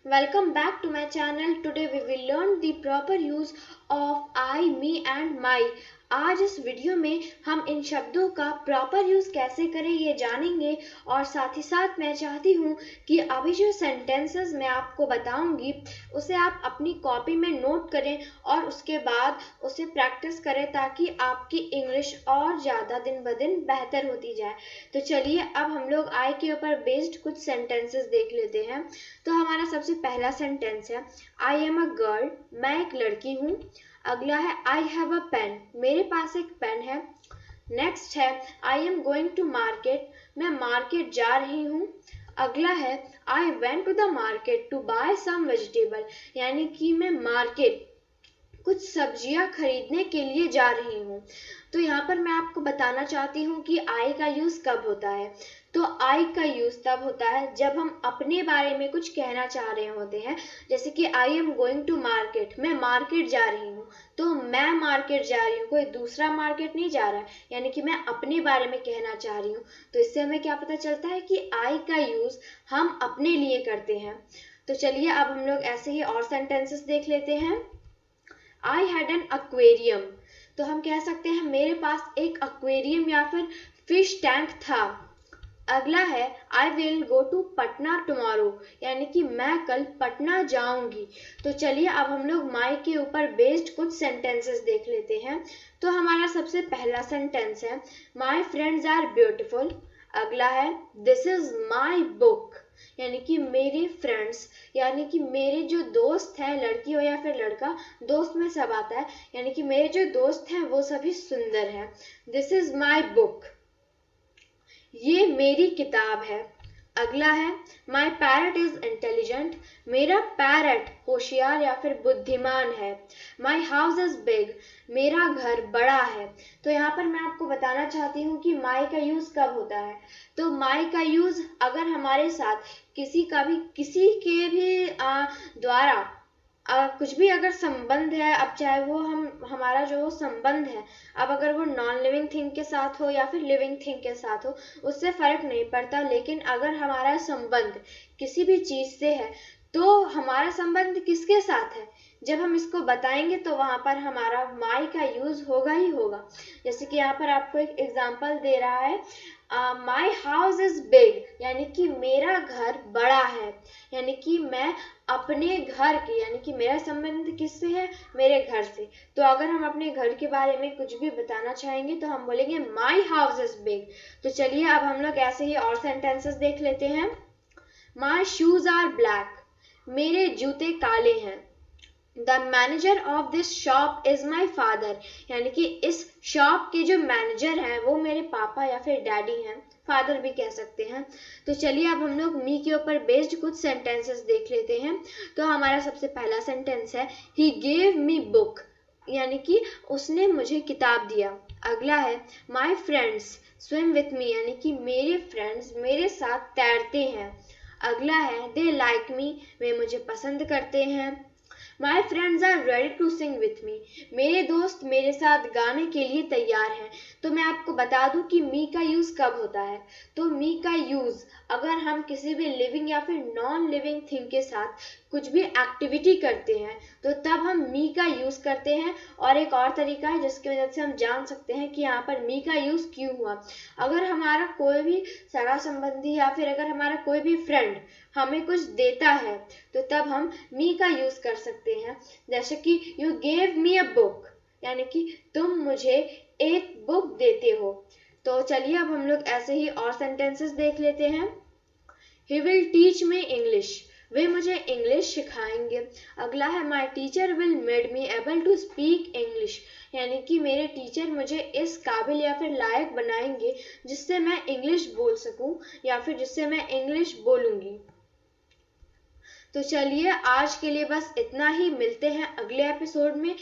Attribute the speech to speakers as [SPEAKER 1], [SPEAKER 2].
[SPEAKER 1] Welcome back to my channel. Today we will learn the proper use of I, me and my. आज इस video में हम इन शब्दों का प्रॉपर यूज कैसे करें ये जानेंगे और साथ ही साथ मैं चाहती हूँ कि अभी जो सेंटेंसेस मैं आपको बताऊंगी उसे आप अपनी कॉपी में नोट करें और उसके बाद उसे प्रैक्टिस करें ताकि आपकी इंग्लिश और ज़्यादा दिन ब दिन बेहतर होती जाए। तो चलिए अब हम लोग आई के ऊपर बेस्ड कुछ सेंटेंसेस देख लेते हैं। तो हमारा सबसे पहला सेंटेंस है आई एम अ गर्ल, मैं एक लड़की हूँ। अगला है आई हैव अ पेन, मेरे पास एक पेन है। नेक्स्ट है I am going to market, मैं मार्केट जा रही हूँ। अगला है I went to the market to buy some vegetable, यानी कि मैं मार्केट कुछ सब्जियां खरीदने के लिए जा रही हूँ। तो यहाँ पर मैं आपको बताना चाहती हूँ कि आई का यूज कब होता है। तो आई का यूज तब होता है जब हम अपने बारे में कुछ कहना चाह रहे होते हैं। जैसे कि I am going to market, मैं मार्केट जा रही हूँ। तो मैं मार्केट जा रही हूँ, कोई दूसरा मार्केट नहीं जा रहा है, यानी कि मैं अपने बारे में कहना चाह रही हूँ। तो इससे हमें क्या पता चलता है कि आई का यूज हम अपने लिए करते हैं। तो चलिए अब हम लोग ऐसे ही और सेंटेंसेस देख लेते हैं। आई हैड एन एक्वेरियम, तो हम कह सकते हैं मेरे पास एक एक्वेरियम या फिर फिश टैंक था। अगला है I will go to Patna tomorrow, यानी कि मैं कल पटना जाऊंगी। तो चलिए अब हम लोग माई के ऊपर बेस्ड कुछ सेंटेंसेस देख लेते हैं। तो हमारा सबसे पहला सेंटेंस है माई फ्रेंड्स आर ब्यूटिफुल। अगला है दिस इज माई बुक, यानी कि मेरे फ्रेंड्स यानी कि मेरे जो दोस्त हैं, लड़की हो या फिर लड़का, दोस्त में सब आता है, यानी कि मेरे जो दोस्त हैं वो सभी सुंदर हैं। दिस इज माई बुक, ये मेरी किताब है। अगला है माई पैरट इज इंटेलिजेंट, मेरा पैरट होशियार या फिर बुद्धिमान है। माई हाउस इज बिग, मेरा घर बड़ा है। तो यहाँ पर मैं आपको बताना चाहती हूँ कि माई का यूज कब होता है। तो माई का यूज अगर हमारे साथ किसी के भी द्वारा कुछ भी अगर संबंध है, अब चाहे वो हमारा जो संबंध है, अब अगर वो नॉन लिविंग थिंग के साथ हो या फिर लिविंग थिंग के साथ हो उससे फर्क नहीं पड़ता, लेकिन अगर हमारा संबंध किसी भी चीज से है तो हमारा संबंध किसके साथ है, जब हम इसको बताएंगे तो वहां पर हमारा माई का यूज होगा ही होगा। जैसे कि यहाँ पर आपको एक एग्जांपल दे रहा है माई हाउस इज बिग, यानी कि मेरा घर बड़ा है, यानी कि मैं अपने घर के, यानी कि मेरा संबंध किससे है, मेरे घर से। तो अगर हम अपने घर के बारे में कुछ भी बताना चाहेंगे तो हम बोलेंगे माई हाउस इज बिग। तो चलिए अब हम लोग ऐसे ही और सेंटेंसेस देख लेते हैं। माई शूज आर ब्लैक, मेरे जूते काले हैं। The manager of this shop is my father, यानी कि इस शॉप के जो मैनेजर हैं वो मेरे पापा या फिर डैडी हैं, फादर भी कह सकते हैं। तो चलिए अब हम लोग मी के ऊपर बेस्ड कुछ सेंटेंसेस देख लेते हैं। तो हमारा सबसे पहला सेंटेंस है ही गेव मी बुक, यानी कि उसने मुझे किताब दिया। अगला है my friends swim with me, यानी कि मेरे फ्रेंड्स मेरे साथ तैरते हैं। अगला है दे लाइक मी, वे मुझे पसंद करते हैं। My friends are ready to sing with me, मेरे दोस्त मेरे साथ गाने के लिए तैयार हैं। तो मैं आपको बता दूं कि मी का यूज कब होता है। तो मी का यूज अगर हम किसी भी लिविंग या फिर नॉन लिविंग थिंग के साथ कुछ भी एक्टिविटी करते हैं तो तब हम मी का यूज करते हैं। और एक और तरीका है जिसकी वजह से हम जान सकते हैं कि यहाँ पर मी का यूज क्यों हुआ। अगर हमारा कोई भी सगा संबंधी या फिर अगर हमारा कोई भी फ्रेंड हमें कुछ देता है तो तब हम मी का यूज कर सकते हैं। जैसे कि you gave me a book, यानी कि तुम मुझे एक बुक देते हो। तो चलिए अब हम लोग ऐसे ही और सेंटेंसेस देख लेते हैं। He will teach me English, वे मुझे इंग्लिश सिखाएंगे। अगला है my teacher will made me able to speak English, यानी कि मेरे टीचर मुझे इस काबिल या फिर लायक बनाएंगे जिससे मैं इंग्लिश बोल सकूं या फिर जिससे मैं इंग्लिश बोलूंगी। तो चलिए आज के लिए बस इतना ही, मिलते हैं अगले एपिसोड में।